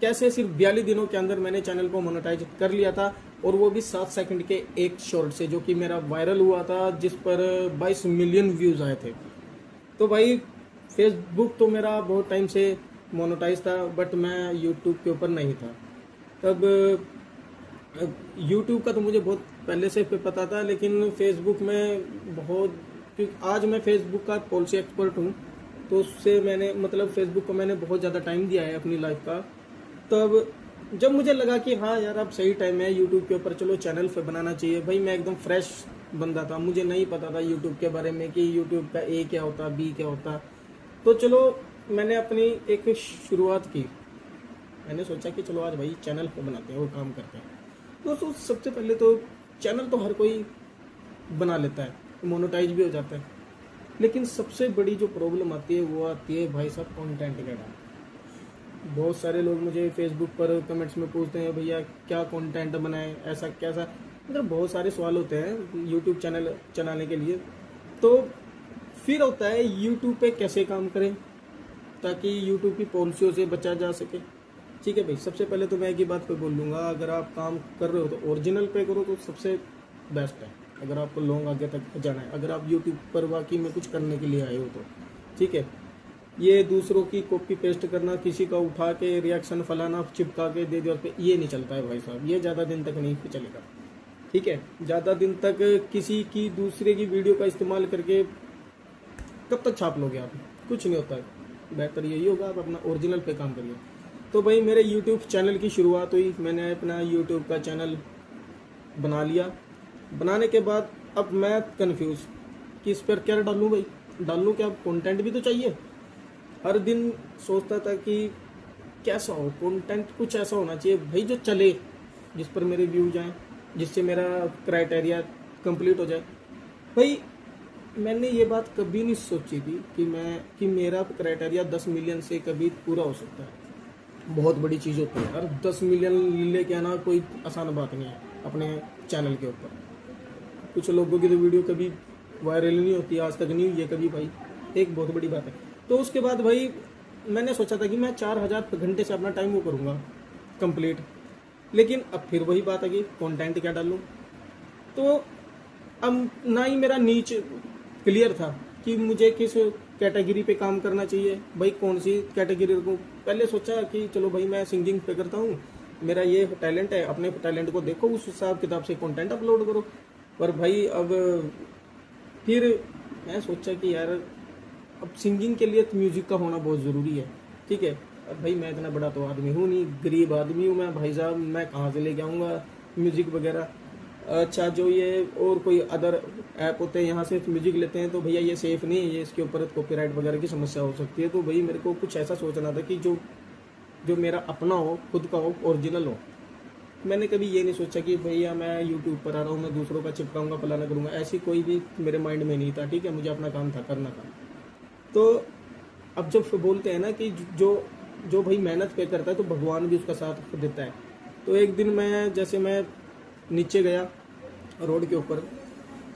कैसे सिर्फ 42 दिनों के अंदर मैंने चैनल को मोनेटाइज कर लिया था, और वो भी 7 सेकंड के एक शॉर्ट से, जो कि मेरा वायरल हुआ था, जिस पर 22 मिलियन व्यूज़ आए थे। तो भाई फेसबुक तो मेरा बहुत टाइम से मोनेटाइज था, बट मैं यूट्यूब के ऊपर नहीं था। तब यूट्यूब का तो मुझे बहुत पहले से पता था, लेकिन फेसबुक में बहुत, क्योंकि आज मैं फेसबुक का पॉलिसी एक्सपर्ट हूँ, तो उससे मैंने मतलब फेसबुक को मैंने बहुत ज़्यादा टाइम दिया है अपनी लाइफ का। तब जब मुझे लगा कि हाँ यार अब सही टाइम है यूट्यूब के ऊपर, चलो चैनल पे बनाना चाहिए। भाई मैं एकदम फ्रेश बंदा था, मुझे नहीं पता था यूट्यूब के बारे में कि यूट्यूब का ए क्या होता, बी क्या होता। तो चलो मैंने अपनी एक शुरुआत की, मैंने सोचा कि चलो आज भाई चैनल पे बनाते हैं और काम करते हैं। दोस्तों सबसे पहले तो चैनल तो हर कोई बना लेता है, मोनेटाइज भी हो जाता है, लेकिन सबसे बड़ी जो प्रॉब्लम आती है वो आती है भाई साहब कंटेंट के डाल। बहुत सारे लोग मुझे फेसबुक पर कमेंट्स में पूछते हैं भैया क्या कंटेंट बनाएं, ऐसा कैसा, मतलब बहुत सारे सवाल होते हैं यूट्यूब चैनल चलाने के लिए। तो फिर होता है यूट्यूब पे कैसे काम करें ताकि यूट्यूब की पॉलिसियों से बचा जा सके। ठीक है भाई, सबसे पहले तो मैं एक ही बात पे बोल लूँगा, अगर आप काम कर रहे हो तो ओरिजिनल पे करो तो सबसे बेस्ट है, अगर आपको लॉन्ग आगे तक जाना है। अगर आप यूट्यूब पर वाकई में कुछ करने के लिए आए हो तो ठीक है। ये दूसरों की कॉपी पेस्ट करना, किसी का उठा के रिएक्शन फलाना चिपका के दे दिया उस पर, ये नहीं चलता है भाई साहब, ये ज़्यादा दिन तक नहीं चलेगा। ठीक है, ज़्यादा दिन तक किसी की दूसरे की वीडियो का इस्तेमाल करके कब तक छाप लोगे आप, कुछ नहीं होता है। बेहतर यही होगा आप अपना ओरिजिनल पे काम करिए। तो भाई मेरे यूट्यूब चैनल की शुरुआत हुई, मैंने अपना यूट्यूब का चैनल बना लिया। बनाने के बाद अब मैं कंफ्यूज कि इस पर क्या डालूँ भाई, डालूँ क्या, कंटेंट भी तो चाहिए। हर दिन सोचता था कि कैसा हो कंटेंट, कुछ ऐसा होना चाहिए भाई जो चले, जिस पर मेरे व्यूज आए, जिससे मेरा क्राइटेरिया कंप्लीट हो जाए। भाई मैंने ये बात कभी नहीं सोची थी कि मेरा क्राइटेरिया 10 मिलियन से कभी पूरा हो सकता है। बहुत बड़ी चीज़ होती है यार, 10 मिलियन लेके आना कोई आसान बात नहीं है अपने चैनल के ऊपर। कुछ लोगों की तो वीडियो कभी वायरल नहीं होती, आज तक नहीं हुई है कभी भाई, एक बहुत बड़ी बात है। तो उसके बाद भाई मैंने सोचा था कि मैं 4000 घंटे से अपना टाइम वो करूँगा कंप्लीट, लेकिन अब फिर वही बात आ गई कंटेंट क्या डालूँ। तो अब ना ही मेरा नीच क्लियर था कि मुझे किस कैटेगरी पे काम करना चाहिए, भाई कौन सी कैटेगरी रखूँ। पहले सोचा कि चलो भाई मैं सिंगिंग पे करता हूँ, मेरा ये टैलेंट है, अपने टैलेंट को देखो, उस हिसाब किताब से कंटेंट अपलोड करो। पर भाई अब फिर मैं सोचा कि यार अब सिंगिंग के लिए तो म्यूज़िक का होना बहुत ज़रूरी है। ठीक है, अब भाई मैं इतना बड़ा तो आदमी हूँ नहीं, गरीब आदमी हूँ मैं भाई साहब, मैं कहाँ से लेके आऊँगा म्यूज़िक वगैरह। अच्छा जो ये और कोई अदर ऐप होते हैं यहाँ से म्यूजिक लेते हैं, तो भैया ये सेफ़ नहीं है, ये इसके ऊपर कॉपीराइट वगैरह की समस्या हो सकती है। तो भाई मेरे को कुछ ऐसा सोचना था कि जो जो मेरा अपना हो, खुद का हो, ओरिजिनल हो। मैंने कभी ये नहीं सोचा कि भैया मैं यूट्यूब पर आ रहा हूँ, मैं दूसरों का चिपकाऊंगा, फलाना करूँगा, ऐसी कोई भी मेरे माइंड में नहीं था। ठीक है, मुझे अपना काम था, करना था। तो अब जब बोलते हैं ना कि जो जो भाई मेहनत पे करता है तो भगवान भी उसका साथ देता है। तो एक दिन मैं नीचे गया रोड के ऊपर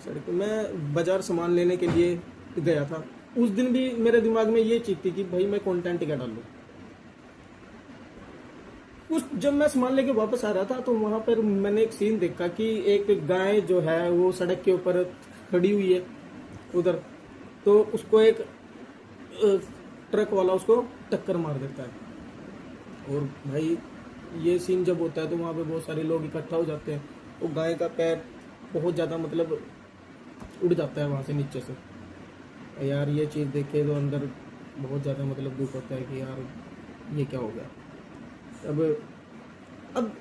सड़क पे, मैं बाजार सामान लेने के लिए गया था। उस दिन भी मेरे दिमाग में ये चीज थी कि भाई मैं कंटेंट क्या डालूं। जब मैं सामान लेके वापस आ रहा था तो वहां पर मैंने एक सीन देखा कि एक गाय जो है वो सड़क के ऊपर खड़ी हुई है उधर, तो उसको एक ट्रक वाला उसको टक्कर मार देता है। और भाई ये सीन जब होता है तो वहाँ पे बहुत सारे लोग इकट्ठा हो जाते हैं। वो गाय का पैर बहुत ज़्यादा मतलब उड़ जाता है वहाँ से नीचे से। यार ये चीज़ देखे तो अंदर बहुत ज़्यादा मतलब दुख होता है कि यार ये क्या हो गया। अब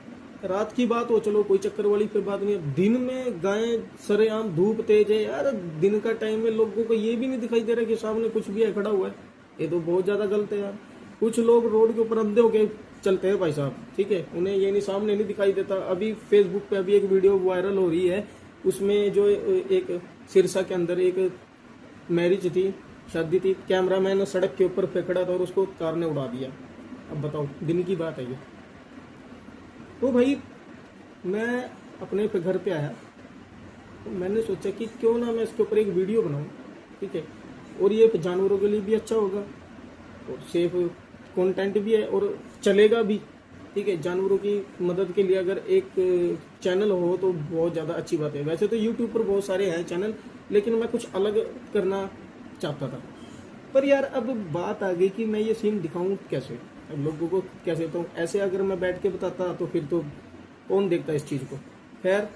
रात की बात हो, चलो कोई चक्कर वाली फिर बात नहीं। अब दिन में गाय सरेआम, धूप तेज है यार, दिन का टाइम में लोगों को ये भी नहीं दिखाई दे रहा कि सामने कुछ भी है खड़ा हुआ है, ये तो बहुत ज़्यादा गलत है यार। कुछ लोग रोड के ऊपर अंधे होके चलते हैं भाई साहब, ठीक है, उन्हें ये नहीं, सामने नहीं दिखाई देता। अभी फेसबुक पे अभी एक वीडियो वायरल हो रही है, उसमें जो एक सिरसा के अंदर एक मैरिज थी, शादी थी, कैमरामैन सड़क के ऊपर फेंकड़ा था और उसको कार ने उड़ा दिया। अब बताओ, दिन की बात है ये। तो भाई मैं अपने पे घर पे आया तो मैंने सोचा कि क्यों ना मैं इसके ऊपर एक वीडियो बनाऊं, ठीक है, और ये जानवरों के लिए भी अच्छा होगा और सेफ कंटेंट भी है और चलेगा भी, ठीक है, जानवरों की मदद के लिए अगर एक चैनल हो तो बहुत ज़्यादा अच्छी बात है। वैसे तो यूट्यूब पर बहुत सारे हैं चैनल, लेकिन मैं कुछ अलग करना चाहता था। पर यार अब बात आ गई कि मैं ये सीन दिखाऊं कैसे, अब लोगों को कैसे। तो ऐसे अगर मैं बैठ के बताता तो फिर तो कौन देखता इस चीज़ को। खैर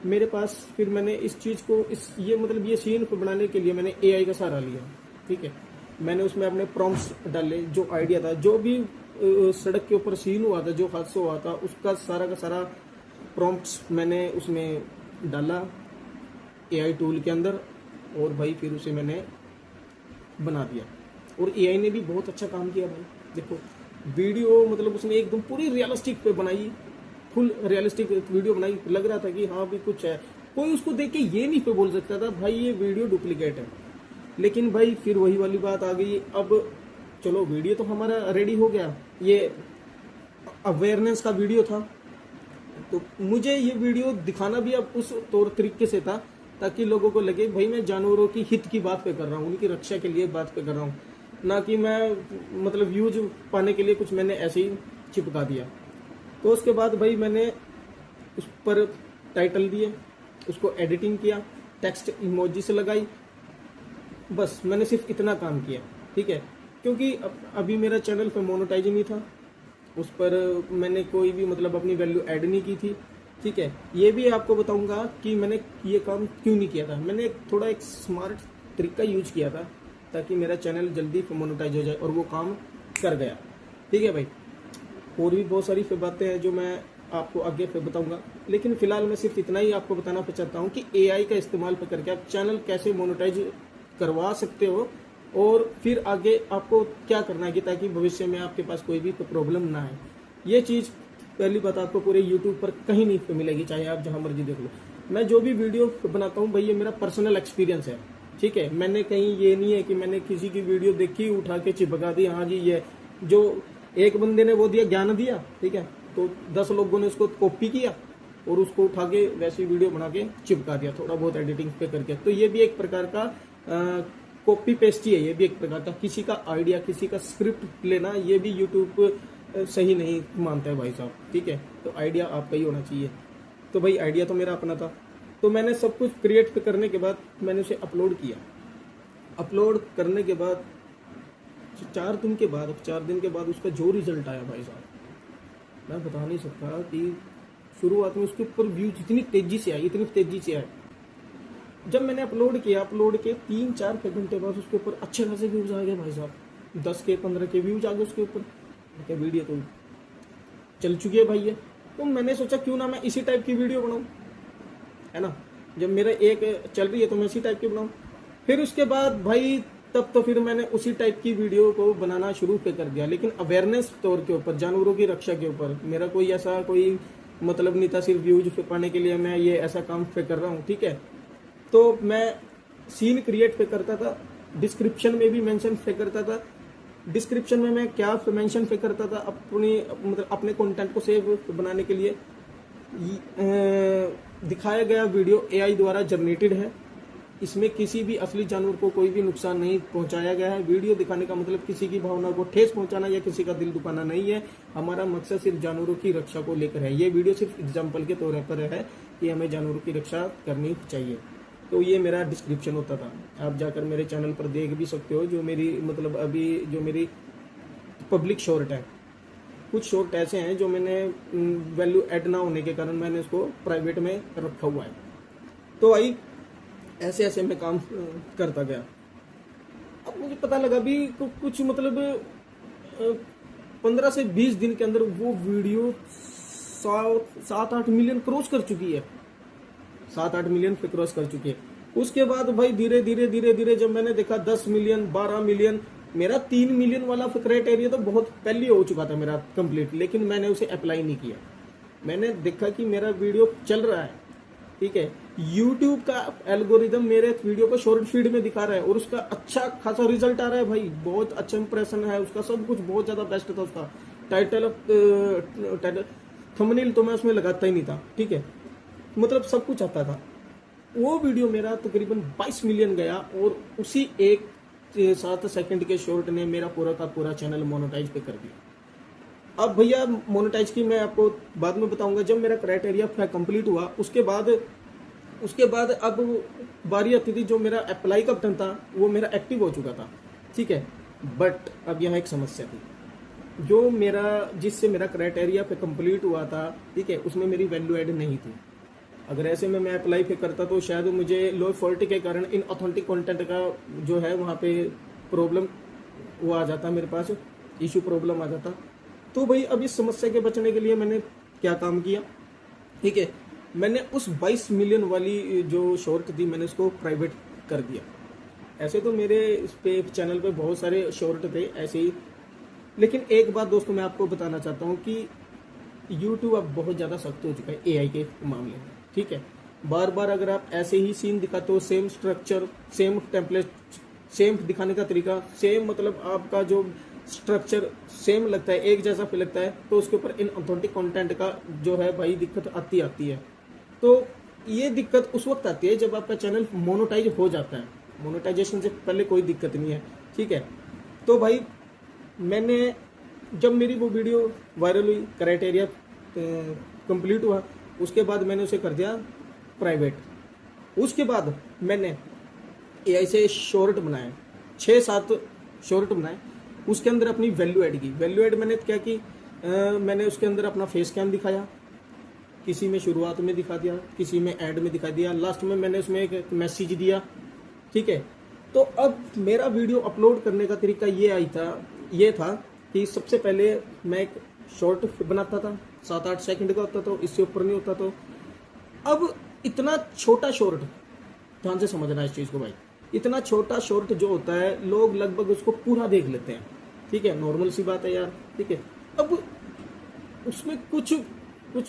मेरे पास फिर मैंने इस चीज़ को ये सीन को बनाने के लिए मैंने एआई का सहारा लिया। ठीक है, मैंने उसमें अपने प्रॉम्प्ट्स डाले, जो आइडिया था, जो भी सड़क के ऊपर सीन हुआ था, जो हादसा हुआ था, उसका सारा का सारा प्रॉम्प्ट्स मैंने उसमें डाला एआई टूल के अंदर, और भाई फिर उसे मैंने बना दिया। और एआई ने भी बहुत अच्छा काम किया भाई। देखो वीडियो मतलब उसने एकदम पूरी रियलिस्टिक पे बनाई, फुल रियलिस्टिक वीडियो बनाई। लग रहा था कि हाँ भी कुछ है, कोई उसको देख के ये नहीं पे बोल सकता था भाई ये वीडियो डुप्लीकेट है। लेकिन भाई फिर वही वाली बात आ गई। अब चलो वीडियो तो हमारा रेडी हो गया, ये अवेयरनेस का वीडियो था, तो मुझे ये वीडियो दिखाना भी अब उस तौर तरीके से था ताकि लोगों को लगे भाई मैं जानवरों की हित की बात पे कर रहा हूँ, उनकी रक्षा के लिए बात पे कर रहा हूँ, ना कि मैं मतलब व्यूज पाने के लिए कुछ मैंने ऐसे ही चिपका दिया। तो उसके बाद भाई मैंने उस पर टाइटल दिए, उसको एडिटिंग किया, टेक्स्ट इमोजी से लगाई, बस मैंने सिर्फ इतना काम किया। ठीक है, क्योंकि अभी मेरा चैनल पे मोनेटाइज नहीं था, उस पर मैंने कोई भी मतलब अपनी वैल्यू ऐड नहीं की थी। ठीक है, ये भी आपको बताऊंगा कि मैंने ये काम क्यों नहीं किया था। मैंने थोड़ा एक स्मार्ट तरीका यूज किया था ताकि मेरा चैनल जल्दी मोनेटाइज हो जाए, और वो काम कर गया। ठीक है भाई, और भी बहुत सारी बातें हैं जो मैं आपको आगे फिर बताऊंगा, लेकिन फिलहाल मैं सिर्फ इतना ही आपको बताना चाहता हूँ कि एआई का इस्तेमाल करके आप चैनल कैसे मोनेटाइज करवा सकते हो, और फिर आगे आपको क्या करना है कि ताकि भविष्य में आपके पास कोई भी प्रॉब्लम ना है। ये चीज़ पहली बात आपको पूरे यूट्यूब पर कहीं नहीं मिलेगी, चाहे आप जहां मर्जी देख लो। मैं जो भी वीडियो बनाता हूं भाई ये मेरा पर्सनल एक्सपीरियंस है। ठीक है, मैंने कहीं ये नहीं है कि मैंने किसी की वीडियो देखी उठा के चिपका दी, हाँ जी ये जो एक बंदे ने वो दिया ज्ञान दिया, ठीक है, तो 10 लोगों ने उसको कॉपी किया और उसको उठा के वैसी वीडियो बना के चिपका दिया थोड़ा बहुत एडिटिंग पे करके। तो ये भी एक प्रकार का कॉपी पेस्ट ही है, ये भी एक प्रकार का किसी का आइडिया, किसी का स्क्रिप्ट लेना, ये भी यूट्यूब सही नहीं मानता है भाई साहब। ठीक है, तो आइडिया आपका ही होना चाहिए। तो भाई आइडिया तो मेरा अपना था, तो मैंने सब कुछ क्रिएट करने के बाद मैंने उसे अपलोड किया। अपलोड करने के बाद 4 दिन के बाद उसका जो रिजल्ट आया भाई साहब, मैं बता नहीं सकता कि शुरुआत में उसके ऊपर व्यूज इतनी तेजी से आए। जब मैंने अपलोड के 3-4 घंटे बाद उसके ऊपर अच्छे खासे व्यूज आ गए भाई साहब, 10 के 15 के व्यूज आ गए उसके ऊपर। क्या वीडियो तो चल चुकी है भाई ये। तो मैंने सोचा क्यों ना मैं इसी टाइप की वीडियो बनाऊं, है ना, जब मेरा एक चल रही है तो मैं इसी टाइप की बनाऊं। फिर उसके बाद भाई तब तो फिर मैंने उसी टाइप की वीडियो को बनाना शुरू कर दिया, लेकिन अवेयरनेस तौर के ऊपर, जानवरों की रक्षा के ऊपर। मेरा कोई मतलब नहीं था सिर्फ व्यूज पाने के लिए मैं ये ऐसा काम पे कर रहा हूँ। ठीक है, तो मैं सीन क्रिएट पे करता था, डिस्क्रिप्शन में भी मेंशन पे करता था। डिस्क्रिप्शन में मैं क्या मेंशन पे करता था, अपने कंटेंट को सेव बनाने के लिए दिखाया गया वीडियो एआई द्वारा जनरेटेड है, इसमें किसी भी असली जानवर को कोई भी नुकसान नहीं पहुंचाया गया है। वीडियो दिखाने का मतलब किसी की भावना को ठेस पहुंचाना या किसी का दिल दुखाना नहीं है। हमारा मकसद सिर्फ जानवरों की रक्षा को लेकर है। ये वीडियो सिर्फ एग्जाम्पल के तौर पर है कि हमें जानवरों की रक्षा करनी चाहिए। तो ये मेरा डिस्क्रिप्शन होता था, आप जाकर मेरे चैनल पर देख भी सकते हो। जो मेरी अभी जो मेरी पब्लिक शॉर्ट है, कुछ शॉर्ट ऐसे हैं जो मैंने वैल्यू ऐड ना होने के कारण मैंने उसको प्राइवेट में रखा हुआ है। तो आई ऐसे ऐसे मैं काम करता गया। अब मुझे पता लगा भी कुछ 15 से 20 दिन के अंदर वो वीडियो 7-8 मिलियन क्रॉस कर चुकी है, 7-8 मिलियन पे क्रॉस कर चुकी है। उसके बाद भाई धीरे धीरे जब मैंने देखा 10 मिलियन 12 मिलियन, मेरा 3 मिलियन वाला क्राइटेरिया तो बहुत पहले हो चुका था मेरा कंप्लीट, लेकिन मैंने उसे अप्लाई नहीं किया। मैंने देखा कि मेरा वीडियो चल रहा है, ठीक है, यूट्यूब का एल्गोरिदम मेरे वीडियो को शॉर्ट फीड में दिखा रहा है और उसका अच्छा खासा रिजल्ट आ रहा है भाई, बहुत अच्छा इंप्रेशन है उसका, सब कुछ बहुत ज्यादा बेस्ट था उसका। टाइटल थंबनेल तो मैं उसमें लगाता ही नहीं था, ठीक है, मतलब सब कुछ आता था। वो वीडियो मेरा तकरीबन 22 मिलियन गया और उसी एक 7 सेकंड के शॉर्ट ने मेरा पूरा का पूरा चैनल मोनेटाइज पे कर दिया। अब भैया मोनेटाइज की मैं आपको बाद में बताऊंगा। जब मेरा क्राइटेरिया कंप्लीट हुआ उसके बाद अब बारी आती थी, जो मेरा अप्लाई का बटन था वो मेरा एक्टिव हो चुका था, ठीक है। बट अब यहाँ एक समस्या थी, जो मेरा जिससे मेरा क्राइटेरिया पे कंप्लीट हुआ था, ठीक है, उसमें मेरी वैल्यू ऐड नहीं थी। अगर ऐसे में मैं अप्लाई पे करता तो शायद मुझे लो अथॉरिटी के कारण इन ऑथेंटिक कंटेंट का जो है वहाँ पे प्रॉब्लम वो आ जाता, मेरे पास इशू प्रॉब्लम आ जाता। तो भाई अब इस समस्या के बचने के लिए मैंने क्या काम किया, ठीक है, मैंने उस 22 मिलियन वाली जो शॉर्ट थी मैंने उसको प्राइवेट कर दिया। ऐसे तो मेरे इस पे चैनल पे बहुत सारे शॉर्ट थे ऐसे ही, लेकिन एक बात दोस्तों मैं आपको बताना चाहता हूँ कि YouTube अब बहुत ज़्यादा सख्त हो चुका है AI के मामले में, ठीक है। बार बार अगर आप ऐसे ही सीन दिखाते हो, same structure, same template, same दिखाने का तरीका, सेम मतलब आपका जो स्ट्रक्चर सेम लगता है, एक जैसा फील लगता है, तो उसके ऊपर इन ऑथेंटिक कंटेंट का जो है भाई दिक्कत आती है। तो ये दिक्कत उस वक्त आती है जब आपका चैनल मोनेटाइज हो जाता है। मोनेटाइजेशन से पहले कोई दिक्कत नहीं है, ठीक है। तो भाई मैंने जब मेरी वो वीडियो वायरल हुई, क्राइटेरिया कंप्लीट हुआ, उसके बाद मैंने उसे कर दिया प्राइवेट। उसके बाद मैंने AI से शॉर्ट बनाए, 6-7 शॉर्ट बनाए, उसके अंदर अपनी वैल्यू ऐड की। वैल्यू ऐड मैंने क्या की, मैंने उसके अंदर अपना फेस कैम दिखाया, किसी में शुरुआत में दिखा दिया, किसी में ऐड में दिखा दिया, लास्ट में मैंने उसमें एक मैसेज दिया, ठीक है। तो अब मेरा वीडियो अपलोड करने का तरीका ये था कि सबसे पहले मैं एक शॉर्ट बनाता था, 7-8 सेकंड का होता था, इससे ऊपर नहीं होता। तो अब इतना छोटा शॉर्ट, ध्यान से समझना इस चीज़ को भाई, इतना छोटा शॉर्ट जो होता है लोग लगभग उसको पूरा देख लेते हैं, ठीक है, नॉर्मल सी बात है यार, ठीक है। अब उसमें कुछ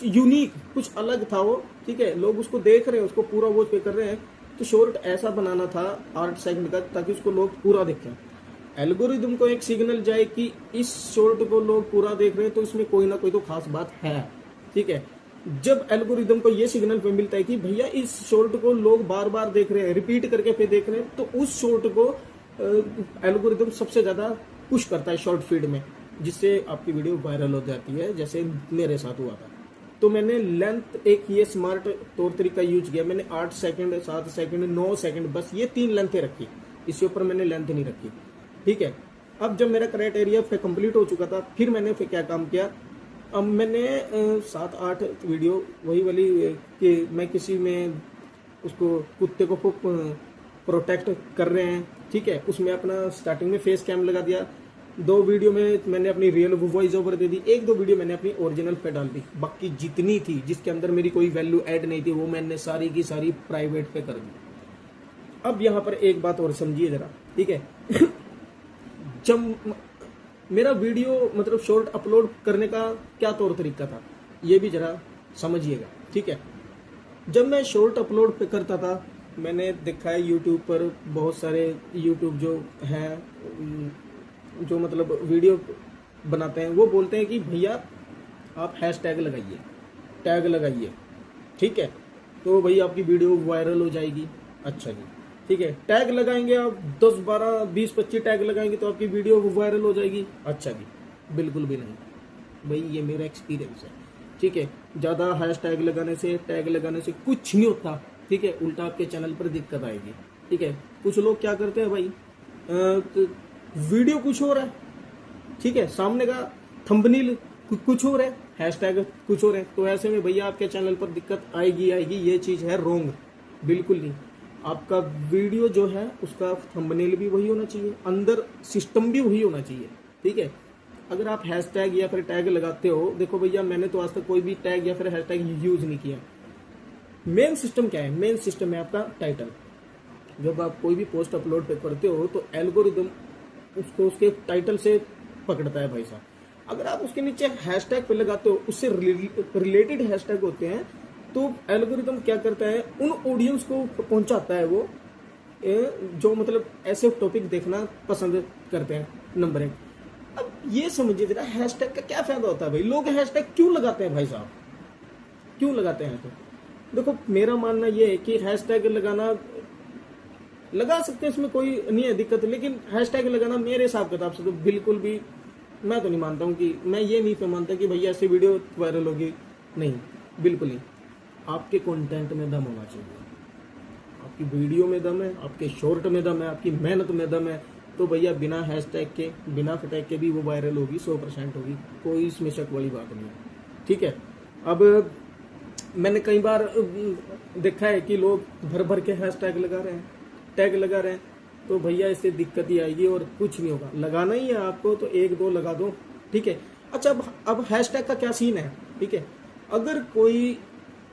यूनिक, कुछ अलग था वो, ठीक है, लोग उसको देख रहे हैं, उसको पूरा वॉच पे कर रहे हैं। तो शॉर्ट ऐसा बनाना था 8 सेकंड का, ताकि उसको लोग पूरा देखें। एल्गोरिदम को एक सिग्नल जाए कि इस शॉर्ट को लोग पूरा देख रहे हैं, तो इसमें कोई ना कोई तो खास बात है, ठीक है। जब एल्गोरिदम को ये सिग्नल पे मिलता है कि भैया इस शॉर्ट को लोग बार बार देख रहे हैं, रिपीट करके पे देख रहे हैं, तो उस शॉर्ट को एल्गोरिदम सबसे ज्यादा पुश करता है शॉर्ट फीड में, जिससे आपकी वीडियो वायरल हो जाती है, जैसे मेरे साथ हुआ था। तो मैंने लेंथ एक ये स्मार्ट तौर तरीका यूज किया। मैंने 8 सेकंड, 7 सेकंड, 9 सेकंड, बस ये 3 लेंथें रखी, इसके ऊपर मैंने लेंथ नहीं रखी, ठीक है। अब जब मेरा क्राइटेरिया फिर कंप्लीट हो चुका था, फिर मैंने फिर क्या काम किया, अब मैंने 7-8 वीडियो वही वाली कि मैं किसी में उसको कुत्ते को प्रोटेक्ट कर रहे हैं, ठीक है, उसमें अपना स्टार्टिंग में फेस कैम लगा दिया। 2 वीडियो में मैंने अपनी रियल वॉइस ओवर दे दी, 1-2 वीडियो मैंने अपनी ओरिजिनल पे डाल दी। बाकी जितनी थी जिसके अंदर मेरी कोई वैल्यू ऐड नहीं थी, वो मैंने सारी की सारी प्राइवेट पे कर दी। अब यहाँ पर एक बात और समझिए जरा, ठीक है। जब मेरा वीडियो मतलब शॉर्ट अपलोड करने का क्या तौर तरीका था, ये भी जरा समझिएगा, ठीक है। जब मैं शॉर्ट अपलोड पे करता था, मैंने देखा है यूट्यूब पर बहुत सारे यूट्यूब जो हैं, जो मतलब वीडियो बनाते हैं, वो बोलते हैं कि भैया आप हैशटैग लगाइए, टैग लगाइए, ठीक है, तो भाई आपकी वीडियो वायरल हो जाएगी। अच्छा जी, ठीक है, टैग लगाएंगे आप 10, 12, 20, 25 टैग लगाएंगे तो आपकी वीडियो वायरल हो जाएगी। अच्छा जी, बिल्कुल भी नहीं भाई, ये मेरा एक्सपीरियंस है, ठीक है। ज़्यादा हैशटैग लगाने से, टैग लगाने से कुछ नहीं होता, ठीक है, उल्टा आपके चैनल पर दिक्कत आएगी, ठीक है। कुछ लोग क्या करते हैं भाई, वीडियो कुछ और है, ठीक है, सामने का थंबनेल कुछ और है, हैशटैग कुछ और है, तो ऐसे में भैया आपके चैनल पर दिक्कत आएगी। ये चीज़ है रॉन्ग, बिल्कुल नहीं। आपका वीडियो जो है उसका थंबनेल भी वही होना चाहिए, अंदर सिस्टम भी वही होना चाहिए, ठीक है। अगर आप हैशटैग या फिर टैग लगाते हो, देखो भैया मैंने तो आज तक कोई भी टैग या फिर हैशटैग यूज नहीं किया। मेन सिस्टम क्या है, मेन सिस्टम है आपका टाइटल। जब आप कोई भी पोस्ट अपलोड करते हो तो एल्गोरिदम उसको उसके टाइटल से पकड़ता है भाई साहब। अगर आप उसके नीचे हैशटैग पे लगाते हो, उससे रिलेटेड हैशटैग होते हैं, तो एल्गोरिदम क्या करता है, उन ऑडियंस को पहुंचाता है वो जो मतलब ऐसे टॉपिक देखना पसंद करते हैं, नंबर 1। अब ये समझिए जरा, हैशटैग का क्या फायदा होता है भाई, लोग हैशटैग क्यों लगाते हैं भाई साहब, क्यों लगाते हैं? तो देखो मेरा मानना ये है कि हैशटैग लगा सकते हैं, इसमें कोई नहीं है दिक्कत, लेकिन हैशटैग लगाना मेरे हिसाब किताब से तो बिल्कुल भी मैं तो नहीं मानता हूँ कि, मैं ये नहीं मानता कि भैया ऐसी वीडियो वायरल होगी, नहीं, बिल्कुल नहीं। आपके कंटेंट में दम होना चाहिए, आपकी वीडियो में दम है, आपके शॉर्ट में दम है, आपकी मेहनत में दम है, तो भैया बिना हैशटैग के, बिना टैग के भी वो वायरल होगी, 100% होगी, कोई इसमें शक वाली बात नहीं है। ठीक है। अब मैंने कई बार देखा है कि लोग भर भर के हैशटैग लगा रहे हैं, टैग लगा रहे हैं, तो भैया इससे दिक्कत ही आएगी और कुछ नहीं होगा। लगाना ही है आपको तो 1-2 लगा दो, ठीक है। अच्छा, अब हैशटैग का क्या सीन है, ठीक है। अगर कोई,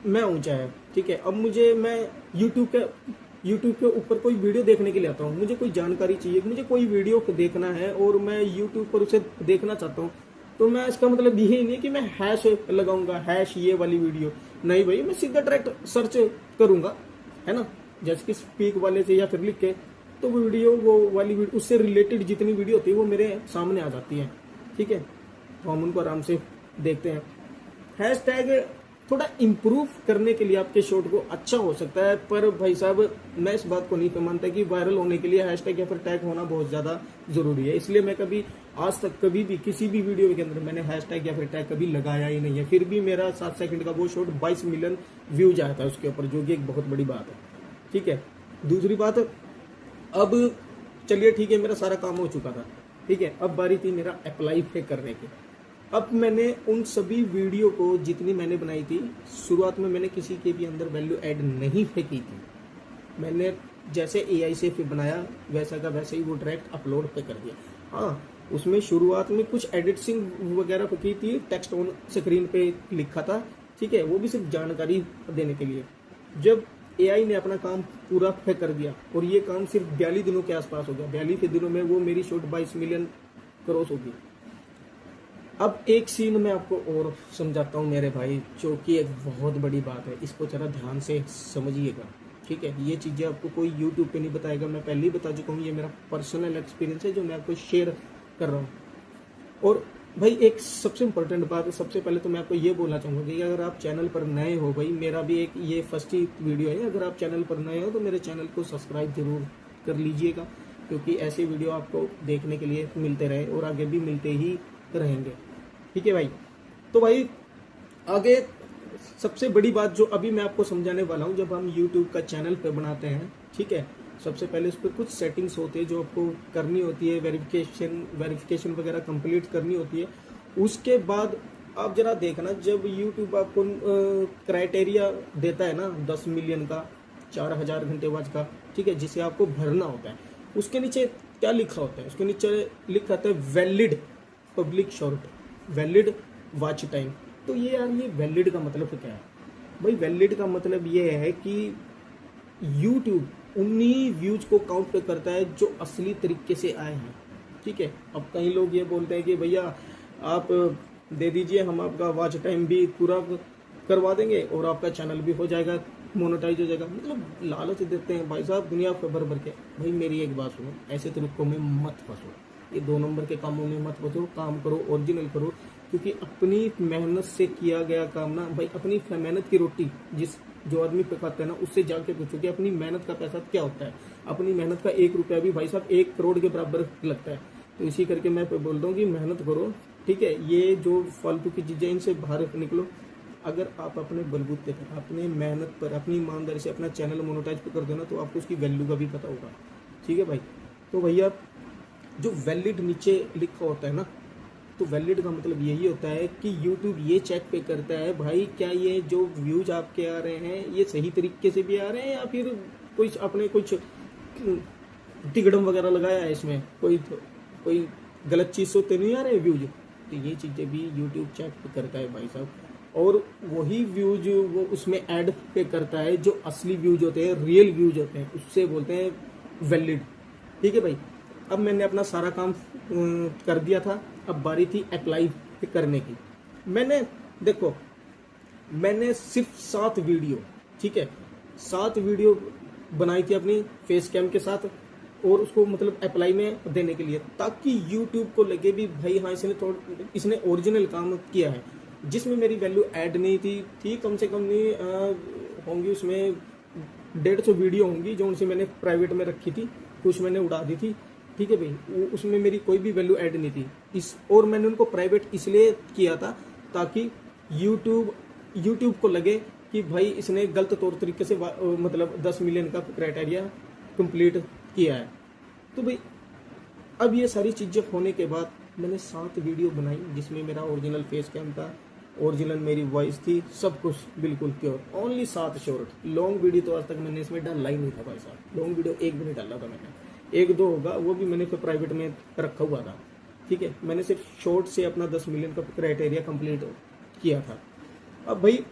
मैं ऊंचा है, ठीक है, अब मैं यूट्यूब के ऊपर कोई वीडियो देखने के लिए आता हूँ, मुझे कोई जानकारी चाहिए, मुझे कोई वीडियो देखना है और मैं यूट्यूब पर उसे देखना चाहता हूँ, तो मैं, इसका मतलब ये नहीं है कि मैं हैश लगाऊंगा, हैश ये वाली वीडियो, नहीं भाई, मैं सीधा डायरेक्ट सर्च करूंगा, है ना, जैसे कि स्पीक वाले से या फिर लिख के, तो वीडियो, वो वाली वीडियो, उससे रिलेटेड जितनी वीडियो होती है वो मेरे सामने आ जाती है, ठीक है, तो हम उनको आराम से देखते हैं। हैशटैग थोड़ा इम्प्रूव करने के लिए आपके शॉट को अच्छा हो सकता है, पर भाई साहब मैं इस बात को नहीं मानता कि वायरल होने के लिए हैशटैग या फिर टैग होना बहुत ज़्यादा ज़रूरी है। इसलिए मैं कभी आज तक कभी भी किसी भी वीडियो के अंदर मैंने हैशटैग या फिर टैग कभी लगाया ही नहीं है। फिर भी मेरा 7 सेकंड का वो शॉट 22 मिलियन व्यूज आया था उसके ऊपर, जो कि एक बहुत बड़ी बात है। ठीक है। दूसरी बात, अब चलिए ठीक है, मेरा सारा काम हो चुका था, ठीक है, अब बारी थी मेरा अप्लाई पे करने की। अब मैंने उन सभी वीडियो को जितनी मैंने बनाई थी, शुरुआत में मैंने किसी के भी अंदर वैल्यू ऐड नहीं फेंकी थी। मैंने जैसे एआई से फिर बनाया वैसा का वैसे ही वो डायरेक्ट अपलोड पे कर दिया। हाँ, उसमें शुरुआत में कुछ एडिटिंग वगैरह की थी, टेक्स्ट ऑन स्क्रीन पे लिखा था, ठीक है, वो भी सिर्फ जानकारी देने के लिए। जब एआई ने अपना काम पूरा पे कर दिया और ये काम सिर्फ 42 दिनों के आसपास हो गया, 42 दिनों में वो मेरी शॉट 22 मिलियन क्रॉस होगी। अब एक सीन मैं आपको और समझाता हूँ मेरे भाई, जो कि एक बहुत बड़ी बात है, इसको जरा ध्यान से समझिएगा, ठीक है। ये चीज़ें आपको कोई यूट्यूब पे नहीं बताएगा, मैं पहले ही बता चुका हूँ, ये मेरा पर्सनल एक्सपीरियंस है जो मैं आपको शेयर कर रहा हूँ। और भाई एक सबसे इम्पोर्टेंट बात है, सबसे पहले तो मैं आपको ये बोलना चाहूँगा कि अगर आप चैनल पर नए हो, भाई मेरा भी एक ये फर्स्ट ही वीडियो है, अगर आप चैनल पर नए हो तो मेरे चैनल को सब्सक्राइब जरूर कर लीजिएगा, क्योंकि ऐसे वीडियो आपको देखने के लिए मिलते रहे और आगे भी मिलते ही रहेंगे, ठीक है भाई। तो भाई आगे सबसे बड़ी बात जो अभी मैं आपको समझाने वाला हूँ, जब हम यूट्यूब का चैनल पे बनाते हैं, ठीक है, सबसे पहले उस पर कुछ सेटिंग्स होती है जो आपको करनी होती है, वेरिफिकेशन वगैरह कंप्लीट करनी होती है। उसके बाद आप जरा देखना, जब यूट्यूब आपको क्राइटेरिया देता है ना 10 मिलियन का, 4000 घंटे वाच का, ठीक है, जिसे आपको भरना होता है, उसके नीचे क्या लिखा होता है, उसके नीचे लिखा होता है valid public short, valid watch time. तो ये यार, ये वैलिड का मतलब क्या है भाई? वैलिड का मतलब ये है कि YouTube उन्हीं व्यूज को काउंट करता है जो असली तरीके से आए हैं, ठीक है। अब कई लोग ये बोलते हैं कि भैया आप दे दीजिए, हम आपका वॉच टाइम भी पूरा करवा देंगे और आपका चैनल भी हो जाएगा, मोनेटाइज हो जाएगा, मतलब लालच देते हैं भाई साहब दुनिया को भर भर के। भाई मेरी एक बात सुनो, ऐसे तरीकों में मत फंसो, ये 2 नंबर के कामों में मत फंसो, काम करो, ओरिजिनल करो, क्योंकि अपनी मेहनत से किया गया काम ना भाई, अपनी मेहनत की रोटी जो आदमी पकाता है ना, उससे जाके पूछो कि अपनी मेहनत का पैसा क्या होता है। अपनी मेहनत का 1 रुपया भी भाई साहब 1 करोड़ के बराबर लगता है। तो इसी करके मैं बोलता हूँ कि मेहनत करो, ठीक है। ये जो फालतू की चीजें, इनसे बाहर निकलो। अगर आप अपने बलबूते पर, अपने मेहनत पर, अपनी ईमानदारी से अपना चैनल मोनेटाइज कर दो ना, तो आपको उसकी वैल्यू का भी पता होगा, ठीक है भाई। तो भैया जो वैलिड नीचे लिखा होता है ना, तो वैलिड का मतलब यही होता है कि YouTube ये चेक पे करता है भाई, क्या ये जो व्यूज आपके आ रहे हैं ये सही तरीके से भी आ रहे हैं, या फिर कोई आपने कुछ तिगड़म वगैरह लगाया है इसमें, कोई गलत चीज़ से तो नहीं आ रहे व्यूज। तो ये चीज़ें भी YouTube चेक पे करता है भाई साहब, और वही व्यूज वो उसमें ऐड पे करता है जो असली व्यूज होते हैं, रियल व्यूज होते हैं, उससे बोलते हैं वैलिड, ठीक है भाई। अब मैंने अपना सारा काम कर दिया था, अब बारी थी अप्लाई करने की। मैंने सिर्फ 7 वीडियो, ठीक है, 7 वीडियो बनाई थी अपनी फेस कैम के साथ, और उसको मतलब अप्लाई में देने के लिए, ताकि YouTube को लगे भी भाई हाँ इसने ओरिजिनल काम किया है। जिसमें मेरी वैल्यू ऐड नहीं थी कम से कम नहीं होंगी, उसमें 150 वीडियो होंगी जो उनसे मैंने प्राइवेट में रखी थी, कुछ मैंने उड़ा दी थी, ठीक है भाई, उसमें मेरी कोई भी वैल्यू ऐड नहीं थी और मैंने उनको प्राइवेट इसलिए किया था ताकि यूट्यूब को लगे कि भाई इसने गलत तौर तरीके से मतलब 10 मिलियन का क्राइटेरिया कंप्लीट किया है। तो भाई अब ये सारी चीज़ें होने के बाद मैंने 7 वीडियो बनाई जिसमें मेरा ओरिजिनल फेस कैम था, ओरिजिनल मेरी वॉइस थी, सब कुछ बिल्कुल pure. Only 7 short. Long video तो आज तक मैंने इसमें डाला ही नहीं था भाई साहब। लॉन्ग वीडियो एक भी नहीं डाला था मैंने, 1-2 होगा, वो भी मैंने फिर प्राइवेट में रखा हुआ था। ठीक है, मैंने सिर्फ शॉर्ट से अपना 10 मिलियन का क्राइटेरिया कंप्लीट किया था। अब भाई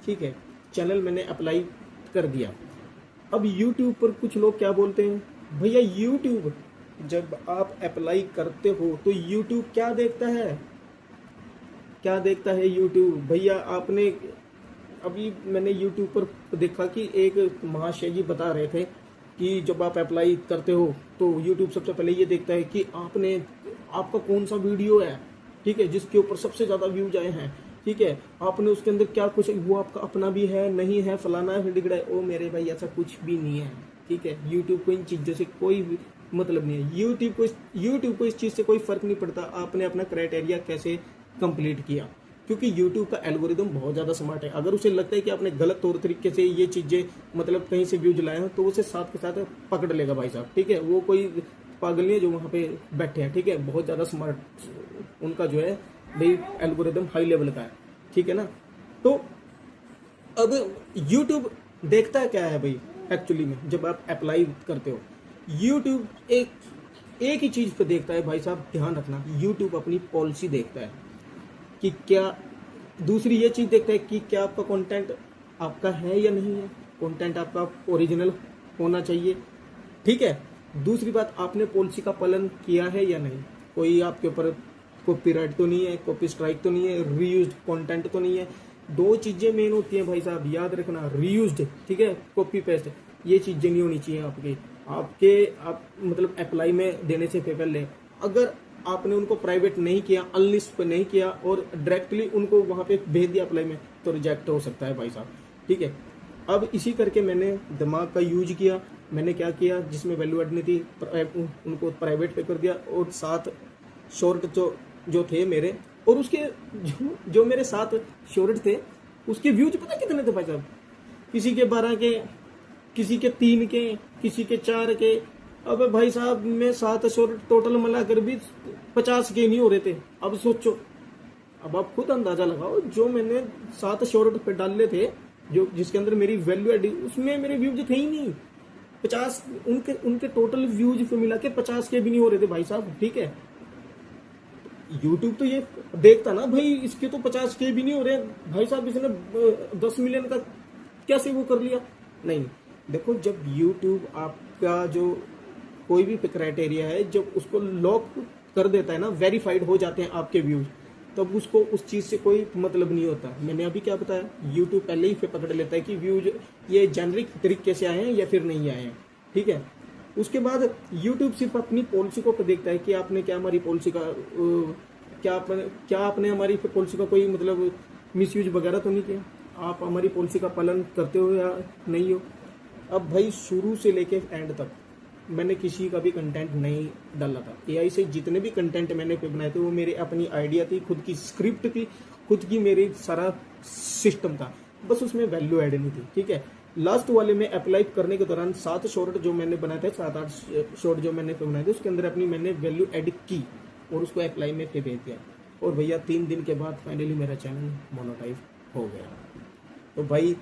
ठीक है, चैनल मैंने अप्लाई कर दिया। अब यूट्यूब पर कुछ लोग क्या बोलते हैं, भैया यूट्यूब जब आप अप्लाई करते हो तो यूट्यूब क्या देखता है, क्या देखता है यूट्यूब। भैया आपने अभी मैंने यूट्यूब पर देखा कि एक महाशय जी बता रहे थे कि जब आप अप्लाई करते हो तो यूट्यूब सबसे पहले ये देखता है कि आपका कौन सा वीडियो है, ठीक है, जिसके ऊपर सबसे ज़्यादा व्यूज आए हैं, ठीक है, आपने उसके अंदर क्या कुछ, वो आपका अपना भी है नहीं है, फलाना है डिगड़ा है। ओ मेरे भाई ऐसा कुछ भी नहीं है, ठीक है। यूट्यूब को इन चीज़ों से कोई मतलब नहीं है। यूट्यूब को इस चीज़ से कोई फर्क नहीं पड़ता आपने अपना क्राइटेरिया कैसे कंप्लीट किया, क्योंकि यूट्यूब का एल्गोरिदम बहुत ज़्यादा स्मार्ट है। अगर उसे लगता है कि आपने गलत तौर तरीके से ये चीज़ें मतलब कहीं से व्यूज लाए हैं तो उसे साथ के साथ पकड़ लेगा भाई साहब, ठीक है। वो कोई पागल नहीं है जो वहाँ पे बैठे हैं, ठीक है, बहुत ज़्यादा स्मार्ट उनका जो है भाई एल्गोरिदम हाई लेवल का है, ठीक है ना। तो अब यूट्यूब देखता है क्या है भाई एक्चुअली में, जब आप अप्लाई करते हो यूट्यूब एक ही चीज़ पे देखता है भाई साहब, ध्यान रखना, यूट्यूब अपनी पॉलिसी देखता है कि क्या, दूसरी ये चीज़ देखता है कि क्या आपका कंटेंट आपका है या नहीं है, कंटेंट आपका ओरिजिनल होना चाहिए, ठीक है। दूसरी बात, आपने पॉलिसी का पालन किया है या नहीं, कोई आपके ऊपर कॉपीराइट तो नहीं है, कॉपी स्ट्राइक तो नहीं है, रीयूज्ड कंटेंट तो नहीं है। 2 चीज़ें मेन होती हैं भाई साहब, याद रखना, रीयूज्ड, ठीक है, कॉपी पेस्ट, ये चीज़ें नहीं होनी चाहिए आप मतलब अप्लाई में देने से पहले। अगर आपने उनको प्राइवेट नहीं किया, अनलिस्ट पे नहीं किया और डायरेक्टली उनको वहाँ पे भेज दिया अप्लाई में, तो रिजेक्ट हो सकता है भाई साहब, ठीक है। अब इसी करके मैंने दिमाग का यूज किया। मैंने क्या किया, जिसमें वैल्यू एड नहीं थी उनको प्राइवेट पे कर दिया, और 7 शॉर्ट जो थे मेरे, और उसके जो मेरे 7 शॉर्ट थे उसके व्यूज पता कितने थे भाई साहब, किसी के 12 के, किसी के 3 के, किसी के 4 के। अब भाई साहब मैं 7 शॉर्ट टोटल मिलाकर भी 50 के नहीं हो रहे थे। अब सोचो, अब आप खुद अंदाजा लगाओ, जो मैंने 7 शॉर्ट पे डाले थे जो जिसके अंदर मेरी वैल्यू एड, उसमें मेरे व्यूज थे ही नहीं 50, उनके टोटल व्यूज पे मिला के 50 के भी नहीं हो रहे थे भाई साहब, ठीक है। यूट्यूब तो ये देखता ना भाई, इसके तो 50 के भी नहीं हो रहे भाई साहब, इसने 10 मिलियन का कैसे वो कर लिया। नहीं, देखो, जब यूट्यूब आपका जो कोई भी क्राइटेरिया है, जब उसको लॉक कर देता है ना, वेरीफाइड हो जाते हैं आपके व्यूज, तब उसको उस चीज़ से कोई मतलब नहीं होता। मैंने अभी क्या बताया, यूट्यूब पहले ही पे पकड़ लेता है कि व्यूज ये जेनरिक तरीके से आए हैं या फिर नहीं आए हैं, ठीक है। उसके बाद यूट्यूब सिर्फ अपनी पॉलिसी को देखता है कि आपने क्या हमारी पॉलिसी का क्या आपने हमारी पॉलिसी का कोई मतलब मिसयूज वगैरह तो नहीं किया, आप हमारी पॉलिसी का पालन करते हो या नहीं हो। अब भाई शुरू से लेके एंड तक मैंने किसी का भी कंटेंट नहीं डाला था। एआई से जितने भी कंटेंट मैंने बनाए थे वो मेरी अपनी आइडिया थी, खुद की स्क्रिप्ट थी, खुद की मेरी सारा सिस्टम था, बस उसमें वैल्यू ऐड नहीं थी, ठीक है। लास्ट वाले में अप्लाई करने के दौरान 7 शॉर्ट जो मैंने बनाए थे, 7-8 शॉर्ट जो मैंने बनाए थे, उसके अंदर अपनी मैंने वैल्यू ऐड की और उसको अप्लाई में भेज दिया। और भैया 3 दिन के बाद फाइनली मेरा चैनल मोनेटाइज हो गया। तो भाई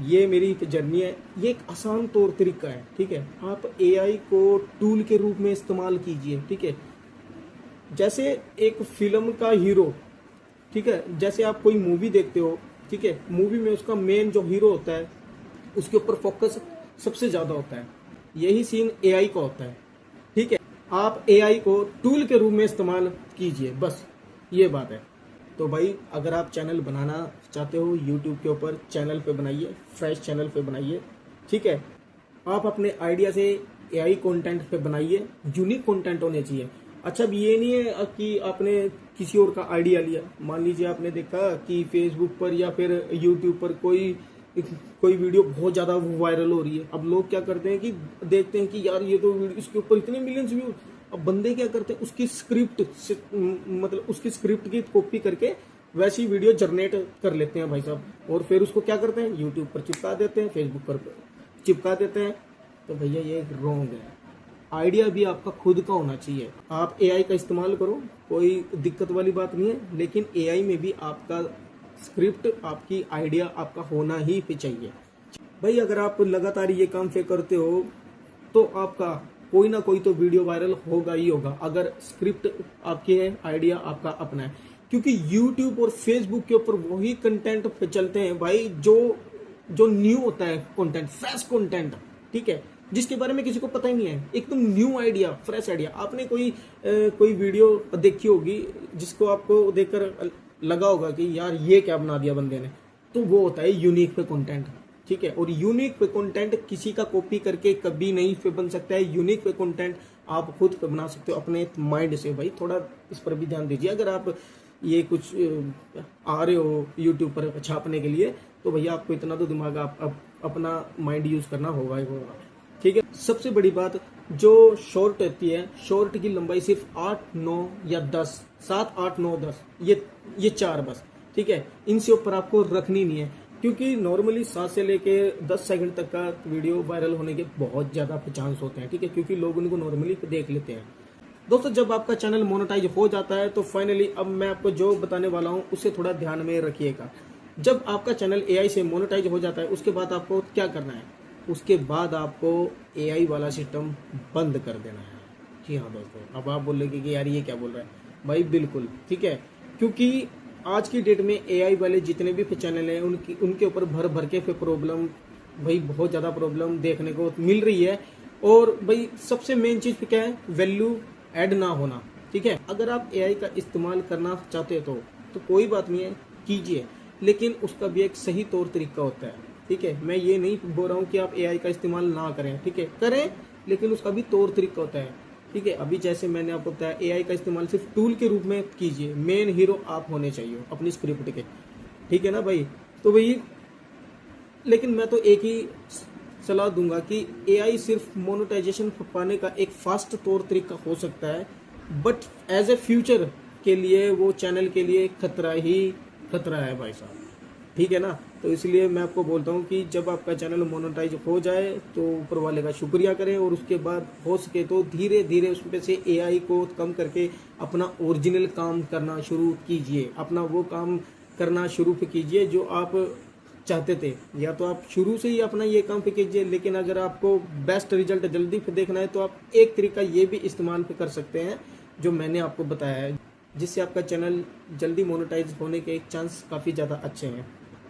ये मेरी एक जर्नी है, ये एक आसान तौर तरीका है, ठीक है। आप एआई को टूल के रूप में इस्तेमाल कीजिए, ठीक है। जैसे एक फिल्म का हीरो, ठीक है, जैसे आप कोई मूवी देखते हो, ठीक है, मूवी में उसका मेन जो हीरो होता है उसके ऊपर फोकस सबसे ज्यादा होता है, यही सीन एआई का होता है, ठीक है। आप एआई को टूल के रूप में इस्तेमाल कीजिए, बस ये बात है। तो भाई अगर आप चैनल बनाना चाहते हो यूट्यूब के ऊपर, चैनल पे बनाइए, फ्रेश चैनल पे बनाइए, ठीक है। आप अपने आइडिया से एआई कंटेंट पे बनाइए, यूनिक कंटेंट होने चाहिए। अच्छा, अब ये नहीं है कि आपने किसी और का आइडिया लिया, मान लीजिए आपने देखा कि फेसबुक पर या फिर यूट्यूब पर कोई वीडियो बहुत ज़्यादा वायरल हो रही है। अब लोग क्या करते हैं कि देखते हैं कि यार ये तो वीडियो, इसके ऊपर इतने मिलियंस व्यू, अब बंदे क्या करते हैं, उसकी स्क्रिप्ट मतलब उसकी स्क्रिप्ट की कॉपी करके वैसी वीडियो जनरेट कर लेते हैं भाई साहब, और फिर उसको क्या करते हैं, यूट्यूब पर चिपका देते हैं, फेसबुक पर चिपका देते हैं। तो भैया ये रॉन्ग है। आइडिया भी आपका खुद का होना चाहिए। आप एआई का इस्तेमाल करो, कोई दिक्कत वाली बात नहीं है, लेकिन एआई में भी आपका स्क्रिप्ट, आपकी आइडिया आपका होना ही चाहिए भाई। अगर आप लगातार ये काम फिर करते हो तो आपका कोई ना कोई तो वीडियो वायरल होगा ही होगा, अगर स्क्रिप्ट आपकी है, आइडिया आपका अपना है। क्योंकि यूट्यूब और फेसबुक के ऊपर वही कंटेंट पे चलते हैं भाई जो न्यू होता है, कंटेंट, फ्रेश कंटेंट, ठीक है, जिसके बारे में किसी को पता ही नहीं है, एकदम न्यू आइडिया, फ्रेश आइडिया। आपने कोई वीडियो देखी होगी जिसको आपको देखकर लगा होगा कि यार ये क्या बना दिया बंदे ने, तो वो होता है यूनिक पे कंटेंट, ठीक है। और यूनिक पे कंटेंट किसी का कॉपी करके कभी नहीं पे बन सकता है। यूनिक पे कंटेंट आप खुद पे बना सकते हो अपने माइंड से। भाई थोड़ा इस पर भी ध्यान दीजिए। अगर आप ये कुछ आ रहे हो यूट्यूब पर छापने के लिए, तो भैया आपको इतना तो दिमाग आप अपना माइंड यूज करना होगा ही होगा, ठीक है। सबसे बड़ी बात, जो शॉर्ट होती है, शॉर्ट की लंबाई सिर्फ 8, 9 या 10, 7, 8, 9, 10, ये 4 बस, ठीक है। इनसे ऊपर आपको रखनी नहीं है, क्योंकि नॉर्मली 7 से लेके 10 सेकंड तक का वीडियो वायरल होने के बहुत ज्यादा चांस होते हैं, ठीक है, क्योंकि लोग उनको नॉर्मली देख लेते हैं। दोस्तों, जब आपका चैनल मोनेटाइज हो जाता है तो फाइनली अब मैं आपको जो बताने वाला हूं उसे थोड़ा ध्यान में रखिएगा। जब आपका चैनल एआई से मोनेटाइज हो जाता है, उसके बाद आपको क्या करना है, उसके बाद आपको एआई वाला सिस्टम बंद कर देना है। जी हाँ दोस्तों, अब आप बोलेंगे कि यार ये क्या बोल रहा है भाई, बिल्कुल ठीक है, क्योंकि आज की डेट में एआई वाले जितने भी चैनल हैं उनके ऊपर भर भर के फिर प्रॉब्लम, भाई बहुत ज़्यादा प्रॉब्लम देखने को मिल रही है। और भाई सबसे मेन चीज़ क्या है, वैल्यू ऐड ना होना, ठीक है। अगर आप एआई का इस्तेमाल करना चाहते हो तो कोई बात नहीं है, कीजिए, लेकिन उसका भी एक सही तौर तरीका होता है, ठीक है। मैं ये नहीं बोल रहा हूँ कि आप एआई का इस्तेमाल ना करें, ठीक है, करें, लेकिन उसका भी तौर तरीका होता है, ठीक है। अभी जैसे मैंने आपको बताया, एआई का इस्तेमाल सिर्फ टूल के रूप में कीजिए, मेन हीरो आप होने चाहिए अपनी स्क्रिप्ट के, ठीक है ना भाई। तो भाई लेकिन मैं तो एक ही सलाह दूंगा कि एआई सिर्फ मोनेटाइजेशन पाने का एक फास्ट तौर तरीका हो सकता है, बट एज ए फ्यूचर के लिए वो चैनल के लिए खतरा ही खतरा है भाई साहब, ठीक है ना। तो इसलिए मैं आपको बोलता हूँ कि जब आपका चैनल मोनेटाइज हो जाए तो ऊपर वाले का शुक्रिया करें, और उसके बाद हो सके तो धीरे धीरे उसमें से एआई को कम करके अपना ओरिजिनल काम करना शुरू कीजिए, अपना वो काम करना शुरू कीजिए जो आप चाहते थे। या तो आप शुरू से ही अपना ये काम पे कीजिए, लेकिन अगर आपको बेस्ट रिजल्ट जल्दी पे देखना है तो आप एक तरीका ये भी इस्तेमाल पे कर सकते हैं जो मैंने आपको बताया है, जिससे आपका चैनल जल्दी मोनेटाइज होने के चांस काफ़ी ज़्यादा अच्छे हैं।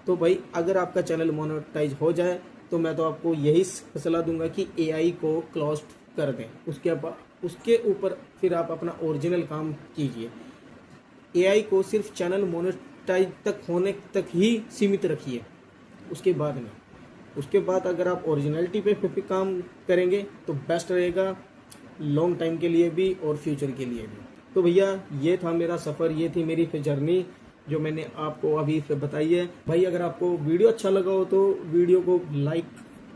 तो भाई अगर आपका चैनल मोनेटाइज हो जाए तो मैं तो आपको यही सलाह दूंगा कि एआई को क्लोज कर दें, उसके ऊपर फिर आप अपना ओरिजिनल काम कीजिए। एआई को सिर्फ चैनल मोनेटाइज तक होने तक ही सीमित रखिए, उसके बाद अगर आप ओरिजिनलिटी पे फिर काम करेंगे तो बेस्ट रहेगा, लॉन्ग टाइम के लिए भी और फ्यूचर के लिए भी। तो भैया ये था मेरा सफ़र, ये थी मेरी जर्नी जो मैंने आपको अभी फिर बताई है। भाई अगर आपको वीडियो अच्छा लगा हो तो वीडियो को लाइक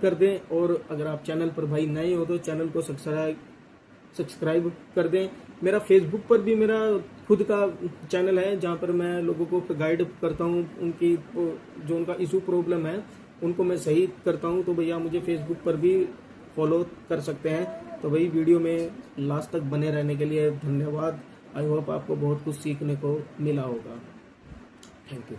कर दें, और अगर आप चैनल पर भाई नए हो तो चैनल को सब्सक्राइब कर दें। मेरा फेसबुक पर भी मेरा खुद का चैनल है जहाँ पर मैं लोगों को गाइड करता हूँ, उनकी जो उनका इशू प्रॉब्लम है उनको मैं सही करता हूँ। तो भैया मुझे फेसबुक पर भी फॉलो कर सकते हैं। तो भाई वीडियो में लास्ट तक बने रहने के लिए धन्यवाद। आई होप आपको बहुत कुछ सीखने को मिला होगा। Thank you.